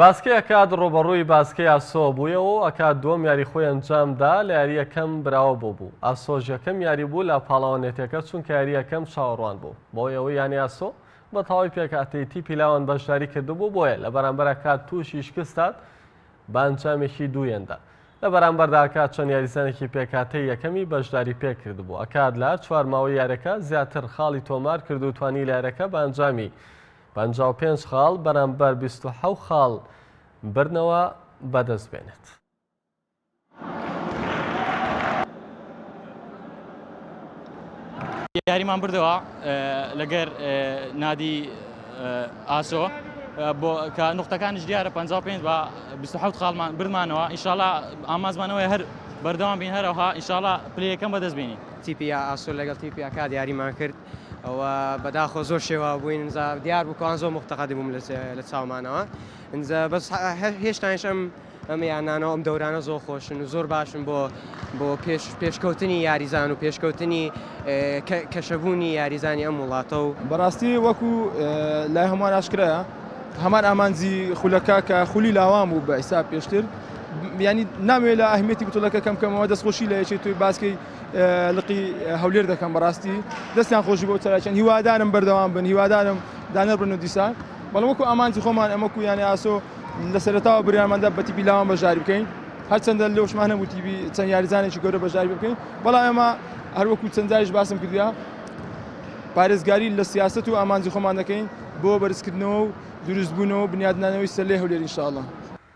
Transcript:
باسکەی ئەکات ڕۆبەڕووی باسکەی ئاسۆ بوویەوە ئەکات دووەم یاریخۆی ئەنجامدا لە یاری یەکەم براوە بوو. ئاسۆژ یەکەم یاری بوو لە پاڵەوانێتەکە چونکە یاری یەکەم چاوەڕوان بوو. بۆی ئەوەی یانی ئاسۆ بە تەواوی پێکهاتەی تیپی لاوان بەشداری کردبوو بۆیە لە بەرامبەر ئەکات تووشی شکستات بە ئەنجامێکی دوویەندا. لە بەرامبەردا ئەکات چەند یاریزانێکی پێکهاتەی یەکەمی بەشداری پێکردبوو. ئەکات لە چوار ماوەی یاریەکە زیاتر خاڵی تۆمار کرد و توانی لە یاریەکە بە ئەنجامی 55 خاڵ بەرامبەر 27 خاڵ برنەوە بەدەست بێنێت. یاریمان بردەوە لەگەر نادی ئاسۆ بۆ کە نقطەکانش دیارە 55 بە 27 خاڵمان بردمانەوە. ئینشاڵڵا ئامازمانەوەی هەر بەردەوام بین هەرەوەها ئینشاڵڵا پلەیەکەم بەدەست بینی. تیپی ئاسۆ لەگەڵ تیپی ئەکا دیاریمان کرد ئەوە بەداخۆ زۆر شێوە بووین دیار بووکەوان زۆر مختەقەدی بووم لە چاومانەوە بەس هێشتانش ئەم یانانەوە ئەم دەورانە زۆر خۆشن و زۆر باشن بۆ پێشکەوتنی یاریزان و پێشکەوتنی کەشەبوونی یاریزانی ئەم وڵاتە و بەڕاستی وەکو لای هەمووان ئاشکرایە هەمان ئامانجی خولەکە کە خولی لاوان بوو بە ئیسا پێشتر ینی ناموێت لە ئەهمیەتی بتۆلەکە کەمکەمەوە دەستخۆشی لە یەکێت توی باسکەی لقی هەولێر دەکەم بەڕاستی دەستیان خۆشی بۆ چالاکەن هیوادارم بەردەوام بن هیوادارم دانەبرن و دیسان بەڵام وەکو ئامانجی خۆمان ئەمەکو یانی ئاسۆ لە سەرەتاوە بریانماندا بە تیپی لاوان بەشداری بکەین هەرچەندە لەوشمان هەبوو تیپی چەند یاریزانێکی گەورە بەشداری بکەین بەڵام ئێمە هەروەکو چەند جاریش باسم کردووە پارێزگاری لە سیاست و ئامانجی خۆمان دەکەین بۆ بەرزکردنەوە و دروستبوونەوە بنیادنانەوەی سەر لێ هەولێر ئینشاءڵڵا.